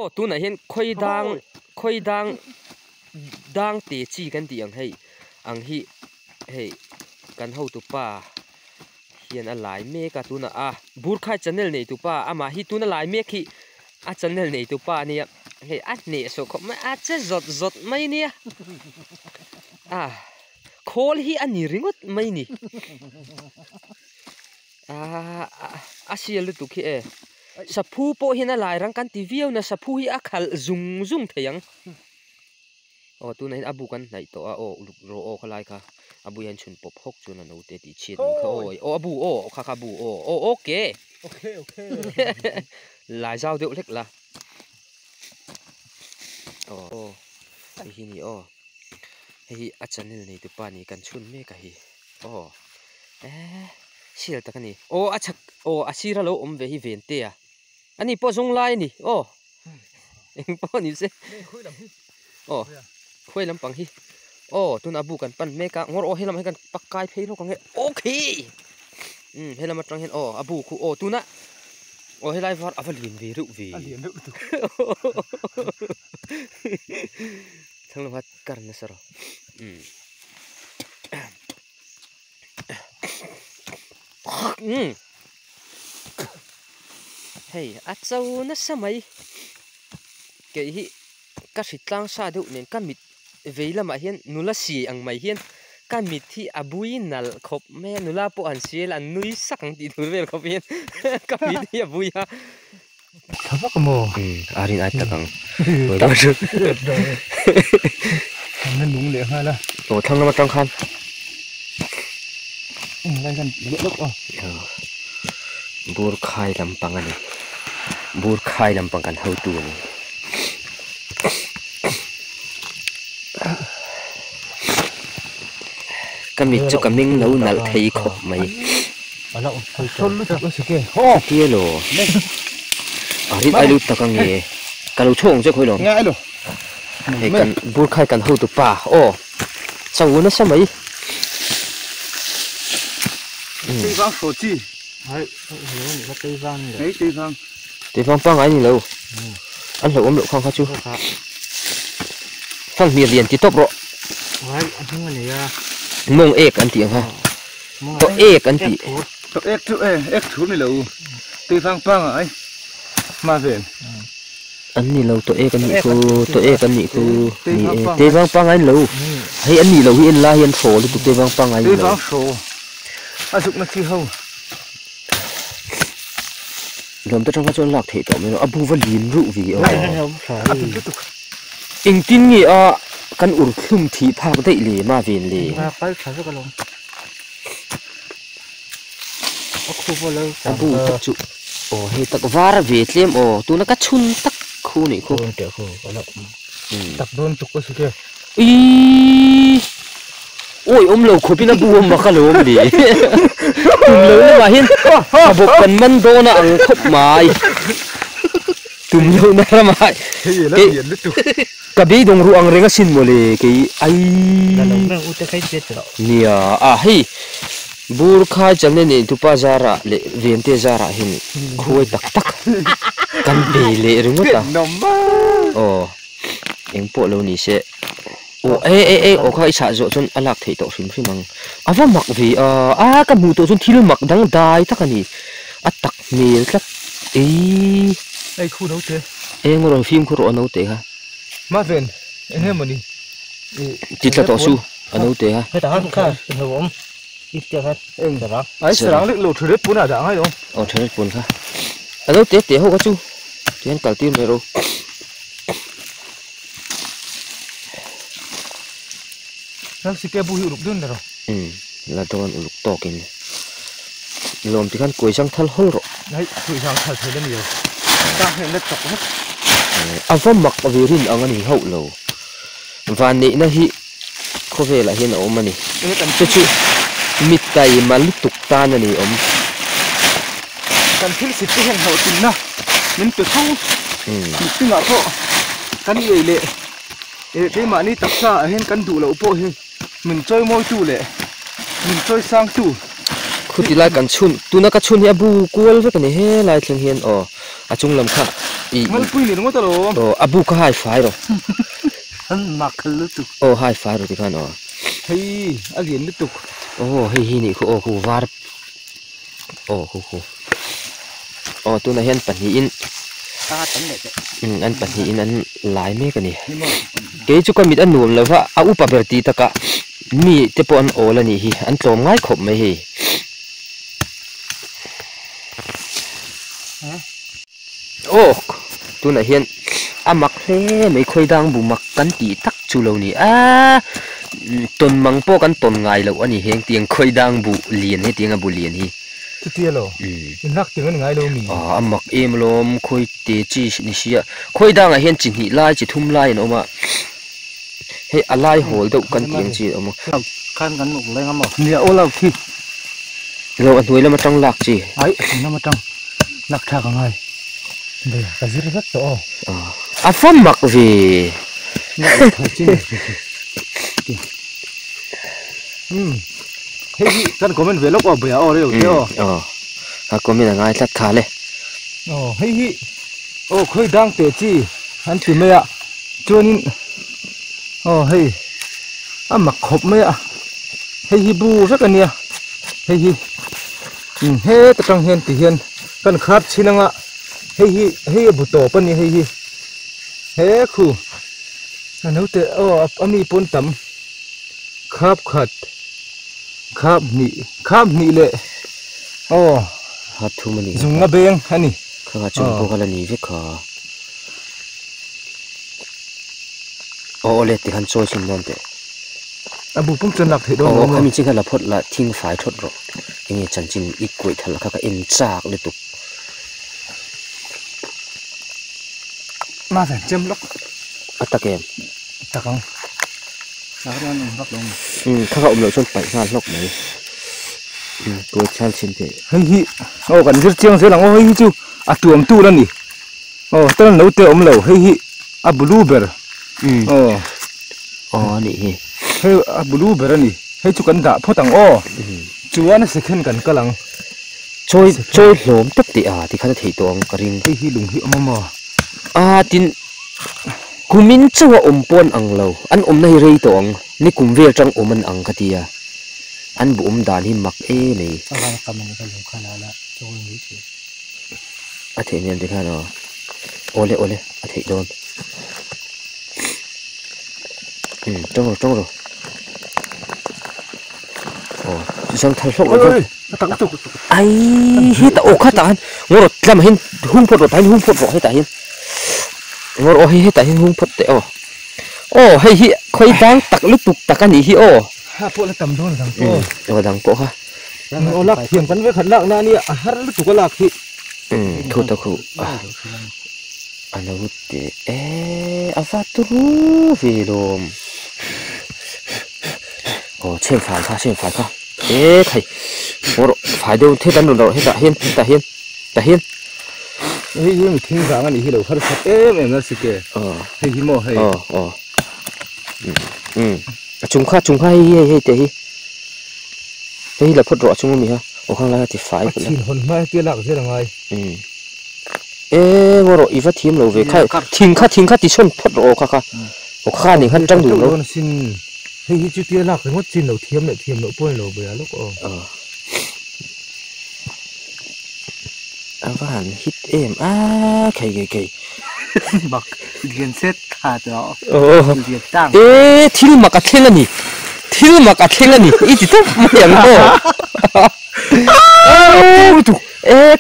ô tu này hiện khơi đang tê chiกันti ang hi hey kan ho tu pa hian a lai me ka tu na a bur khai channel nei tu pa ama hi tu na lai me khi a channel nei tu pa ni hey a ne so kho ma a che zot mai ni a khol hi ani ringot mai ni a sial tu khi e sapu po hin a lai rang kan ti viau na sapu hi a khal zung theyang o tu nei abu kan nai to a o ro o khalai kha abu yan chun pop hok chuna no te ti chin kha oi o abu o kha bu o okay lai zau deu lek la o hi ni o hi a channel nei tu pa ni kan chun me ka hi o sial ta kani o achak o asira lo ve hi ven te a ani po zong lai ni o eng po ni se o khoi lam pang hi o tun abu kan pan me ka ngor o helam he kan pakai phei lo ka nge okay helam atang hen o abu khu o tuna o helai var avalin ve ru ve tu thang lo hat kar na saro hey achau na samai ke hi ka sitlang sa du nen kan mit veilama hian nula si ang mai hian kan mit thi abui nal khop me nula po an siel an nui sakang ti thur vel khop hian ka mit hi abui ha thaba ka mo arin ai takang nan nung le ha la o thang na tang khan ngai kan lok o bur khai lampang ani bur khai lampang kan hau tu ni kami chu kaming no nal thei khop mai ala thol lu tak sike ho kia lo arit alu takang nge kalu chong che khoi lo ngai lo he kan bur khai kan hau tu pa o chau na samai tây vang sổ chi đấy tây vang đấy tây vang pang ai ni lo an lo om lo khang kha chu phang mi lian ti top ro đấy anh không này à mong ek an ti ha to ek an ti to ek thu ni lo tây vang pang ai ma về an ni lo to ek an ni khu to ek an ni khu ni tây vang pang ai lo hay an ni lo hi en la hian tho lu tây vang pang ai lo tây vang sổ azuk na chi ho lom ta tang ka chon lak thei to me abu va lin ru vi o ing tin ngi a kan ur thlum thi phak dei le ma ven le pai kha ka lom a khu bo lo abu ta chu o he tak var ve tlem o tu na ka chun tak khu ni khu te khu ala tak don tu ko sike i ôi ôm lầu khối pin bu ôm mà khá lầu ôm đi ôm lầu nó mà hiên bột cần mân đô na ăn khóc mày tùm lầu na mày cả bí đồng ruộng reng xin một lề cái ai nia à hi bur khai chân này tu pa zara lệ viên te zara hin khôi tak tak căn bể lệ đúng không ta ồ em bộ lâu nỉ sẽ o o khai sa zo chon alak thei to sim mang awa mak vi ka mu to chon thil mak dang dai takani atak mil tlak ai khu nấu thế ngoro phim khu ro nau te ha ma ven em mani ti tla to su anau te ha hết đã cả hình hồn ít chưa hết em đã ấy sáng lịch lộ thử pun à đã hay không thử pun ha anau te ho ka chu tian kal tim me ro nó sẽ kêu bùi lục đơn rồi là toàn lục to kinh lom thì khăn quay sang thal hol rồi đấy quay sang thal thấy nhiều ta hiện đất chọc hết anh phải mặc về rin anh ấy hậu lâu và nị nó hi có vẻ là hiện ôm anh ấy chứ mít tay mà lúc tục tan anh ấy ôm cần thiết sự cái hiện hậu tình na nên từ không từ ngã thọ cần người lệ cái mà đi tập sa hiện cần đủ là upo hiện mình chơi môi tu lệ mình chơi sang tu khu ti lai kan chun tu na ka chun hi abu kual ve kan he lai thleng hian o achung lam kha Mal pui ni mo talo. Oh abu ka hai fai ro. Han makal tu. Oh hai fai ro ti kan oh. Hei again tu. Oh hei hi ni khu oh khu var. Oh khu. Oh tu na hian pan hi in. Ta tan le. An pan hi in an lai me ka ni. Ke chu ka mit an nuam lova a upa berti taka mi te po an ola ni hi an tlom ngai khop mai hi. Oh tu na hian amak hle mai khoi dang bu mak kan ti tak chu lo ni a ton mang po kan ton ngai lo ani heng tiang khoi dang bu lian he tiang a bu lian hi Tu tia lo. Nak tiang ngai lo mi. amak em lom khoi te chi ni sia khoi dang a hian chi ni lai chi thum lai no ma he alai hol do kan tiang chi amo Kan nuk le ngam. Ni ola khi. lo an tuai lama tang lak chi Ai na ma tang. Nak tha ka ngai. Đây, cái gì rất to. a fam mak vi Hey, kan comment về lúc ở bờ ở đây rồi. a comment ngai tlat kha le Hey, khơi đang tệ chi, anh tìm mày ạ. Cho nên, hey, mặc hộp mày ạ. Hey, bu rất là nia. Hey, hey, tất cả hiền thì hiền, kan khát chi năng ạ. Hey, bút tổ pan ni hey, khu. Nếu tệ, ami pon tắm, khát khát. Khap ni le ha thu mani dùng nga beng ani kha chung po kala ni ve kha le ti han choi sin nan te abu pum chen lak the do khami chi khala phot la thing fai thot ro inge chan chin ikoi thal kha ka en chak le tu ma phải chem lok atakem takang sao đó nó lok luôn kha ka lo chon pai nga lok mai to chal chin te hi kan jir chiang se lang hi chu atuam tu la ni tan no te lo hi a blueber ni hi he a blueber ni he chu kan da photang chuan second kan kalang choi hlom tak ti a ti kha thei tong karing hi lung hi amama tin kumin chawa ompon anglo an omnai rei tong ni kumvel tang oman ang katia an bu dan hi mak e nei kamang ka lo khala la choi ni chi a the nem de khano ole a thei don tong ro sang thal hlok lo tak tu ai hi ta o kha ta ngor tlam hin hung phot ro tain hung phot ro he ta hin ngor o hi ta hin hung phot te hei hi khoi dang tak lu tuk tak ani hi ha po la tam don dang to dang po ha lak thiam kan ve khat lak na ni har lu tuk lak hi thu ta khu alo te avatru velom chen phai kha thai ngor phai deu the dan ro he ta hian hi mi thing rang ani hi lo khar khat em na sike hi mo hei chung kha hi te hi la phot ro chung mi ha khang la ti fai ko chin hon mai ti lak je rangai ngoro iwa thim lo ve kha thing kha ti chon phot ro kha ni han tang du lo sin hi chu ti lak ngo chin lo thiam lo poi lo be lo ko avan hit em kai bak gen set tha to gen tang thil maka thlengani i ti to mayang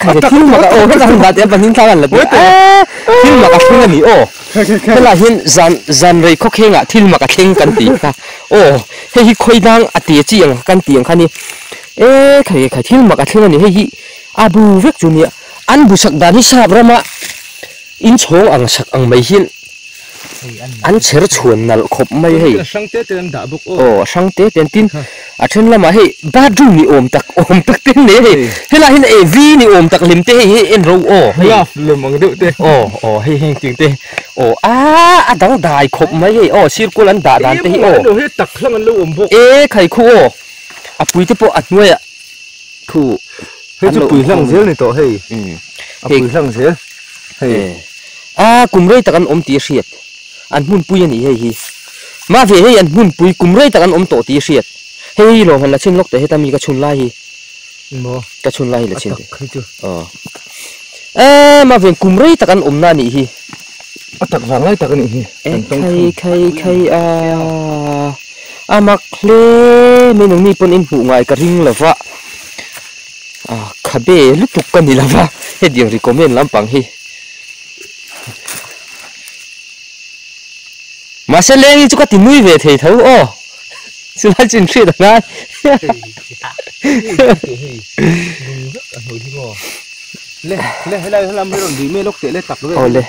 kai thil maka ka hang da te banin thagan la thil maka thlengani hela hin zan rei kho khenga thil maka thleng kan ti ka hi khoi dang ati chi ang kan ti ang khani kai thil maka thlengani hi abu vek chunia an busak dan hi sab rama in chong ang sak ang mai hin an cher chuan nal khop mai hei sang te ten da buk sang te ten tin a then lama hei badroom ni om tak ten ne hei hela hin av ni om tak lim te hei en ro ya lem ang de te hei heng ting te adang dai khop mai hei circle an da dan te hei no he tak thlang an lo om buk khai khu a pui te po atnoya khu he chu pui hlang zel ni to hei pui hlang zel hei kumrei takan om ti riat an mun pui ani hei ma ve hei an mun pui kumrei takan om to ti riat hei lo han la chin lok te hetami ka chun lai hi mo ka chun lai la chin khai chu ma ve kumrei takan om na ni hi atak wang lai takan ni hi khai amak le menung ni pon in hu ngai ka ring lawa khabe lutuk kan ni lawa he diang recommend lampang hi mà sẽ lên cho các tin nuôi về thể thấu ô xin hãy chuyển chuyện được ngay lên hay là làm cái gì mấy lúc tệ lên tập rồi ô lên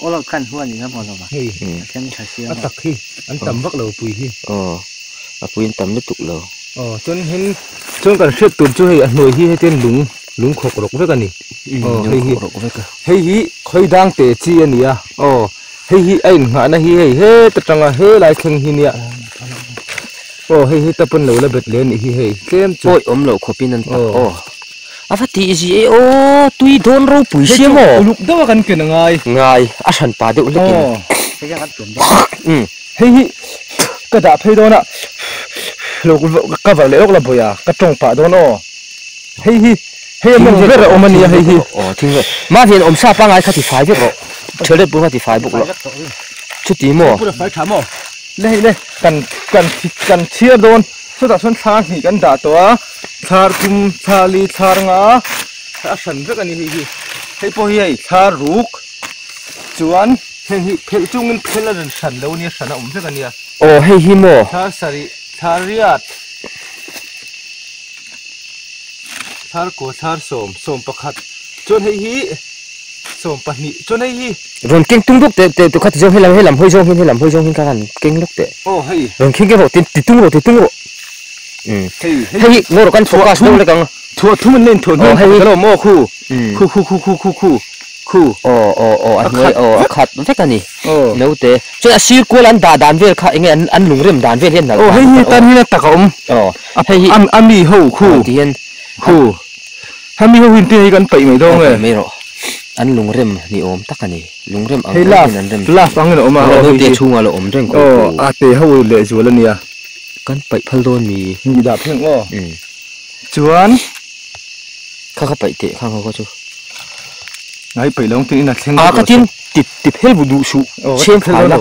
ô là khăn hoa gì nó còn rồi hey xem phải xem tập khi anh tầm vắt lầu bùi hi bùi tầm nó tục lầu chân hen chân cần xếp tuần cho hay anh nuôi hi hay tên lúng khóc rục với cái này hay hi khơi đang tệ chi anh à hay hi anh ngã na hi hay hết tất cả hết lại khen hi nè hay hi tập phân lầu là bật lên hi hay kem ôi lầu khổ pin anh phát tí gì ô tuy đôn rau bùi xiêm lục đâu cần kiện ngay sẵn pa được lên cái ăn chuẩn đó hay hi cái đạp hay đó nè lục cái vật lễ là bùi cái trồng pa đó nó hay hi hey mình biết rồi mình hay hi听了马viên sa pa ngai khati phai biết rồi chơi lên bung khati phai bụng rồi chút tí mò不是phải查mò đây cần chia đôn số ta xuân sang thì cần đá toa thar kum thali thar nga sẵn rất là nhiều hi hay po hi thar ruk chuan hen hi phel chung in phel là sẵn lâu nia sẵn rất là nhiều hay hi mò thar sari thar riat thar ko thar som pakhat chon hay hi som pani chon hay hi rồi kinh tung lúc để tụi khách dùng hay làm hơi dùng cái cần kinh lúc để hay rồi kinh cái bộ tin tung rồi hay ngồi rồi căn focus đâu lại càng thua mình lên thua hay cái đồ mò khu anh nói khát nó thích cái gì nếu thế cho là xíu qua lần đàn về khát anh ăn lùng rìm đàn về lên nào hay tan như tạc ống hay ăn mì hậu khu tiền khu ăn mì hậu hình tiền gần bảy mấy đô rồi mấy rồi ăn lùng rìm thì ôm tắc cái gì lùng rìm ăn hay là phăng cái ôm nó tiền chung là ôm rìm tê hậu lệ chúa lần nè căn bảy phân đôn mì đạp hiện ngõ chuan khá bảy tệ khá không có chú ngay bảy lông tin là khen cái tiền tịp hết vụ đủ số xem phải là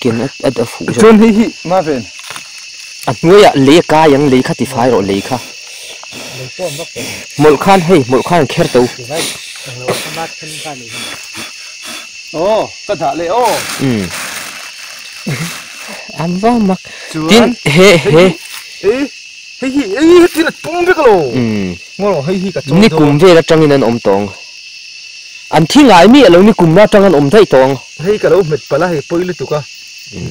kiến ở phụ chuan hi ma về nuôi lấy cá yang lấy khát thì phải rồi lấy khá một khăn khéo tàu cái thả lệ ăn vào mặc tin he tin là tung biết rồi ngon hay cả ni cùng về là trăng nên ôm tòng anh thi ngại mi lâu ni cùng là trăng nên ôm thấy tòng hay cả đâu mệt pala hay poi lu tuka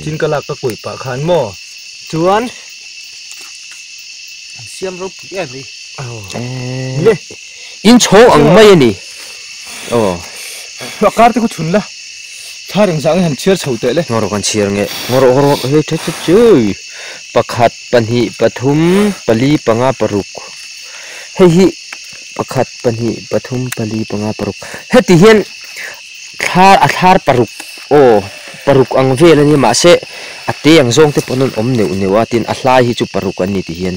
chín cái lạc cái quỷ pa khan mo chuan xem rau bùi gì in chỗ ăn mấy nè nó cắt thì có chun la thà rằng sáng hắn chia sầu tệ đấy ngoro kan chia nge ngoro he che chơi pakhat panhi pathum pali panga paruk hi pakhat panhi pathum pali panga paruk heti hian thar paruk paruk ang vel ani ma se ate ang zong te ponon om neu atin a hlai hi chu paruk ani ti hian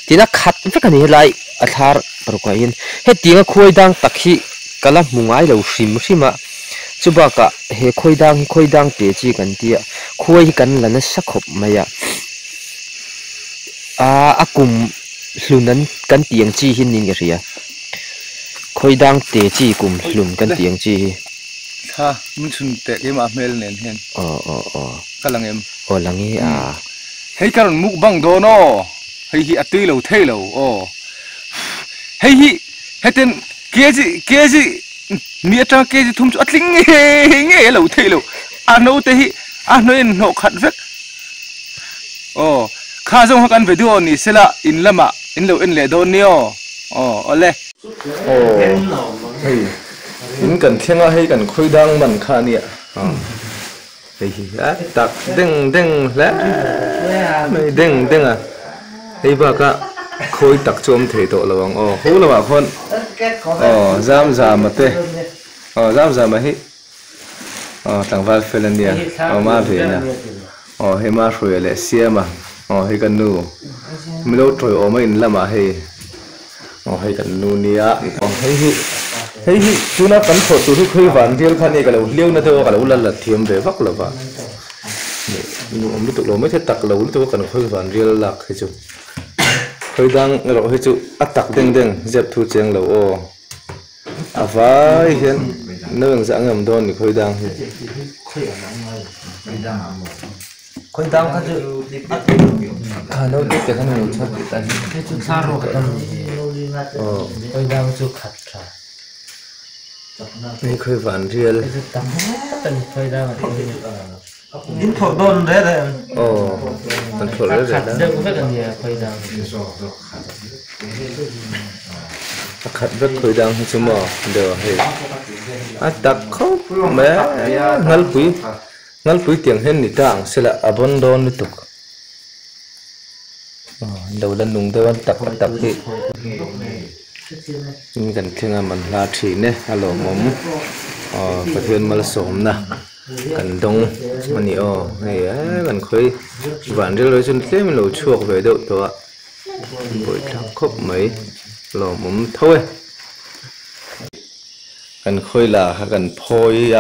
tina khat vek ani lai a thar paruk a hin hetinga khoi dang takhi kala mungai lo shima chuba ka he khoi dang te chi kan tia khoi kan lana sakhop maya akum hlunan kan tiang chi hin nin ria khoi dang te chi kum hlun kan tiang chi ha mun chun te ke ma mel nen hen kalang em langi hei karon muk bang do no hei hi atui lo thei lo hei hi heten keji mía trăng kia thì thum chút linh nghe lâu thế lâu nấu thế hi nói nấu khát vết khá giống các anh về đua ni sẽ là in lama in lâu in lệ đôi niyo ole in cần thiên hay cần khơi đang mặn khá nè thì tạc đinh lẽ mày đinh à đây bà cả khơi tạc chôm thể độ là bằng hú là bà con Zam mà tê zam mà hi tàng vai Finlandia mà về nè hi mà rồi lệ xia mà hi cần nu mi lâu rồi mà in làm mà hi cần nu nia hi chú na cắn phốt chú khi ván riêng khăn này cái lâu liêu na thôi cái lâu là thiêm về vắt là vậy ông biết tụi lo mấy thế tắc lâu tụi cần khơi ván riêng lạc hay chú khơi đang rồi hay chú tắc đeng dẹp thu chèn lâu vai hiện nơi dạng ngầm đòn thì khơi đang cái chú khả năng cái thằng nhiều chắc cái chú xa rồi cái thằng khơi đang chú khát đây khơi ván riêng những thổ đôn đấy đấy mình thổi đấy khát đâu có biết làm gì khơi đang khát rất khơi đang hay chứ mà đều hay tắc khóc mẹ ngal quý tiếng hen nít tang sẽ là abandon đi tục đầu lần nung tôi tập đi mình cần thêm mình là chỉ nè alo mồm có thêm mà sớm nè cần đông mà nhiều này cần khơi vạn điều rồi chúng thế mình lẩu chuột về đâu đó buổi trăng khóc mấy lẩu mồm thôi cần khơi là cần phôi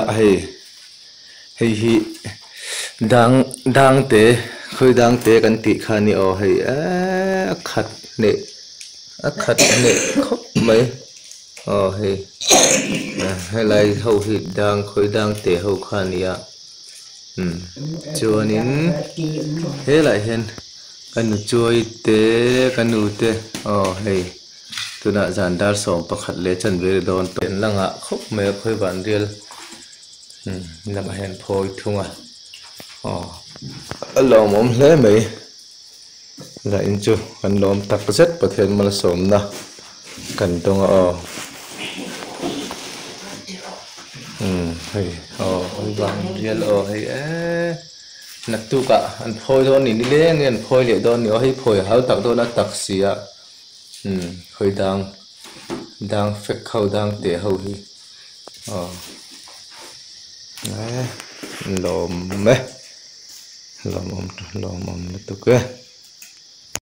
hay đang té khơi đang té cần tị khăn ni hay khát nè khóc mấy hay lại hậu hi đang khơi đang té hậu khăn ni cho nên thế lại hen cần chui té cần nụ té hay tôi đã dàn đa số bậc hạt lệ chân về đòn tiền lăng ạ khóc mấy khơi bản riêng làm hẹn phôi thung lòng ôm lấy mấy lại in chưa cần lòng tập rất bật hiện mà sớm na cần tung hay vàng riêng hay nát tu cả anh phôi đó nhìn đi lên anh phôi liệu đó nữa hay phôi háo tặng đó là tắc xì ạ hơi đang phết khâu đang để hầu hi lồm mê lồm nó tục